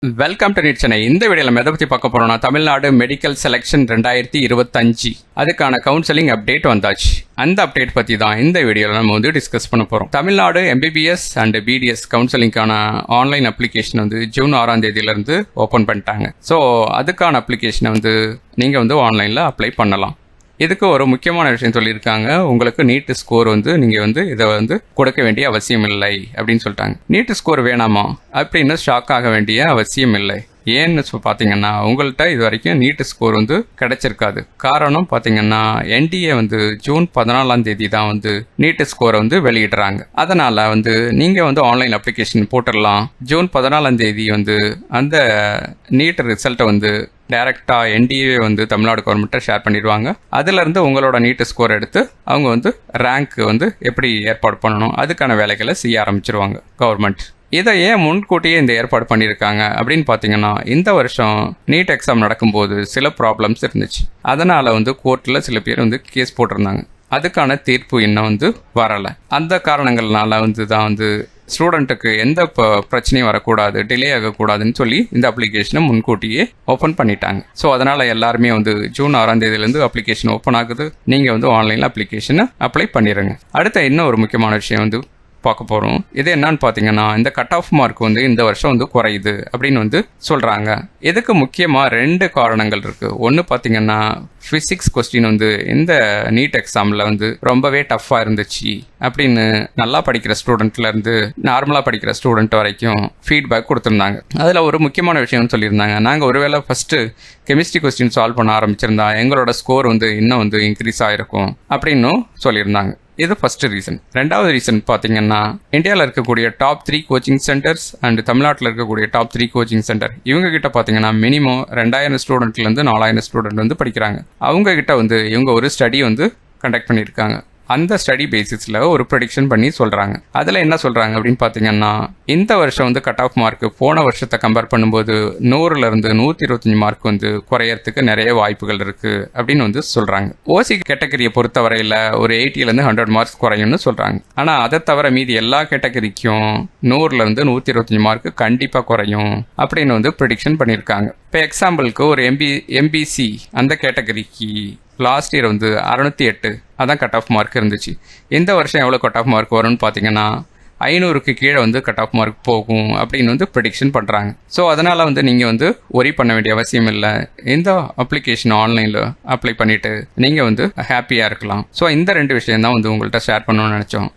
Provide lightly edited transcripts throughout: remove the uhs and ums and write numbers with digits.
Welcome to NEET Chennai. இந்த வீடியோல நம்ம எதை பற்றி பார்க்க போறோம்னா, தமிழ்நாடு மெடிக்கல் செலெக்ஷன் 2025 அதுக்கான கவுன்சிலிங் அப்டேட் வந்தாச்சு. அந்த அப்டேட் பற்றி தான் இந்த வீடியோவில் நம்ம வந்து டிஸ்கஸ் பண்ண போகிறோம். தமிழ்நாடு MBBS அண்ட் BDS கவுன்சிலிங்கான ஆன்லைன் அப்ளிகேஷன் வந்து ஜூன் 6ஆம் தேதியிலேருந்து ஓப்பன் பண்ணிட்டாங்க. ஸோ அதுக்கான அப்ளிகேஷனை வந்து நீங்கள் வந்து ஆன்லைனில் அப்ளை பண்ணலாம். இதுக்கு ஒரு முக்கியமான விஷயம் சொல்லியிருக்காங்க. உங்களுக்கு நீட் ஸ்கோர் வந்து நீங்கள் வந்து இதை வந்து கொடுக்க வேண்டிய அவசியம் இல்லை அப்படின்னு சொல்லிட்டாங்க. நீட் ஸ்கோர் வேணாமா அப்படின்னு ஷாக் ஆக வேண்டிய அவசியம் இல்லை. ஏன்னு பார்த்தீங்கன்னா, உங்கள்கிட்ட இது வரைக்கும் நீட் ஸ்கோர் வந்து கிடைச்சிருக்காது. காரணம் பார்த்தீங்கன்னா, NDA வந்து ஜூன் 14ஆம் தேதி தான் வந்து நீட் ஸ்கோரை வந்து வெளியிடுறாங்க. அதனால வந்து நீங்கள் வந்து ஆன்லைன் அப்ளிகேஷன் போட்டுடலாம். ஜூன் 14ஆம் தேதி வந்து அந்த நீட் ரிசல்ட்டை வந்து டைரெக்டாக NDA வந்து தமிழ்நாடு கவர்மெண்ட்டை ஷேர் பண்ணிடுவாங்க. அதுலேருந்து உங்களோட நீட் ஸ்கோர் எடுத்து அவங்க வந்து ரேங்க் வந்து எப்படி ஏற்பாடு பண்ணணும் அதுக்கான வேலைகளை செய்ய ஆரம்பிச்சிருவாங்க கவர்மெண்ட். இதை ஏன் முன்கூட்டியே இந்த ஏற்பாடு பண்ணியிருக்காங்க அப்படின்னு பார்த்தீங்கன்னா, இந்த வருஷம் நீட் எக்ஸாம் நடக்கும்போது சில ப்ராப்ளம்ஸ் இருந்துச்சு. அதனால் வந்து கோர்ட்டில் சில பேர் வந்து கேஸ் போட்டிருந்தாங்க. அதுக்கான தீர்ப்பு இன்னும் வந்து வரலை. அந்த காரணங்கள்னால வந்து தான் வந்து ஸ்டூடெண்ட்டுக்கு எந்த பிரச்சனையும் வரக்கூடாது, டிலே ஆகக்கூடாதுன்னு சொல்லி இந்த அப்ளிகேஷனை முன்கூட்டியே ஓப்பன் பண்ணிட்டாங்க. ஸோ அதனால் எல்லாருமே வந்து ஜூன் 6ஆம் தேதியிலேருந்து அப்ளிகேஷன் ஓப்பன் ஆகுது. நீங்கள் வந்து ஆன்லைனில் அப்ளிகேஷனை அப்ளை பண்ணிடுங்க. அடுத்த இன்னும் ஒரு முக்கியமான விஷயம் வந்து பார்க்க போகிறோம். இது என்னன்னு பார்த்தீங்கன்னா, இந்த கட் ஆஃப் மார்க் வந்து இந்த வருஷம் வந்து குறையுது அப்படின்னு வந்து சொல்கிறாங்க. இதுக்கு முக்கியமாக 2 காரணங்கள் இருக்குது. ஒன்று பார்த்தீங்கன்னா, ஃபிசிக்ஸ் கொஸ்டின் வந்து இந்த நீட் எக்ஸாமில் வந்து ரொம்பவே டஃப்பாக இருந்துச்சு அப்படின்னு நல்லா படிக்கிற ஸ்டூடெண்ட்லேருந்து நார்மலாக படிக்கிற ஸ்டூடெண்ட் வரைக்கும் ஃபீட்பேக் கொடுத்துருந்தாங்க. அதில் ஒரு முக்கியமான விஷயம்னு சொல்லியிருந்தாங்க, நாங்கள் ஒருவேளை ஃபஸ்ட்டு கெமிஸ்ட்ரி கொஸ்டின் சால்வ் பண்ண ஆரம்பிச்சிருந்தா எங்களோட ஸ்கோர் வந்து இன்னும் வந்து இன்க்ரீஸ் ஆகிருக்கும் அப்படின்னு சொல்லியிருந்தாங்க. இது ஃபர்ஸ்ட் ரீசன். 2வது ரீசன் பார்த்தீங்கன்னா, இந்தியாவில் இருக்கக்கூடிய டாப் 3 கோச்சிங் சென்டர்ஸ் அண்ட் தமிழ்நாட்டில் இருக்கக்கூடிய டாப் 3 கோச்சிங் சென்டர் இவங்க கிட்ட பார்த்தீங்கன்னா மினிமம் 2000 ஸ்டூடெண்ட்லேருந்து 4000 ஸ்டூடெண்ட் வந்து படிக்கிறாங்க. அவங்க கிட்ட வந்து இவங்க ஒரு ஸ்டடி வந்து கண்டக்ட் பண்ணியிருக்காங்க. அந்த ஸ்டடி பேசிஸில் ஒரு ப்ரெடிக்ஷன் பண்ணி சொல்கிறாங்க. அதில் என்ன சொல்கிறாங்க அப்படின்னு பார்த்தீங்கன்னா, இந்த வருஷம் வந்து கட் ஆஃப் மார்க் போன வருஷத்தை கம்பேர் பண்ணும்போது 100லேருந்து 125 மார்க் வந்து குறையறதுக்கு நிறைய வாய்ப்புகள் இருக்குது அப்படின்னு வந்து சொல்கிறாங்க. ஓசி கேட்டகரியை பொறுத்த வரையில் ஒரு 80லேருந்து 100 மார்க்ஸ் குறையும்னு சொல்கிறாங்க. ஆனால் அதை தவிர மீதி எல்லா கேட்டகரிக்கும் 100லேருந்து 125 மார்க் கண்டிப்பாக குறையும் அப்படின்னு வந்து ப்ரெடிக்ஷன் பண்ணியிருக்காங்க. இப்போ எக்ஸாம்பிளுக்கு ஒரு MBC அந்த கேட்டகரிக்கு லாஸ்ட் இயர் வந்து 608 அதான் கட் ஆஃப் மார்க் இருந்துச்சு. இந்த வருஷம் எவ்வளோ கட் ஆஃப் மார்க் வரும்னு பார்த்தீங்கன்னா, 500க்கு கீழே வந்து கட் ஆஃப் மார்க் போகும் அப்படின்னு வந்து ப்ரெடிக்ஷன் பண்ணுறாங்க. ஸோ அதனால் வந்து நீங்கள் வந்து ஒரி பண்ண வேண்டிய அவசியம் இல்லை. இந்த அப்ளிகேஷன் ஆன்லைனில் அப்ளை பண்ணிவிட்டு நீங்கள் வந்து ஹாப்பியாக இருக்கலாம். ஸோ இந்த 2 விஷயம் தான் வந்து உங்கள்கிட்ட ஷேர் பண்ணணும்னு நினச்சோம்.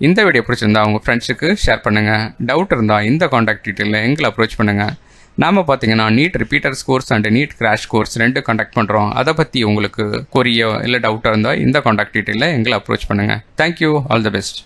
இந்த வீடியோ பிடிச்சிருந்தா உங்கள் ஃப்ரெண்ட்ஸுக்கு ஷேர் பண்ணுங்கள். டவுட் இருந்தால் இந்த காண்டாக்ட் டீட்டெயிலில் எங்களை அப்ரோச் பண்ணுங்கள். நாம் பார்த்தீங்கன்னா NEET repeaters course and NEET crash course 2 conduct பண்ணுறோம். அதை பற்றி உங்களுக்கு கொரியோ இல்லை டவுட்டாக இருந்தால் இந்த காண்டாக்ட் டீட்டெயிலில் எங்களை அப்ரோச் பண்ணுங்கள். தேங்க்யூ. All the best.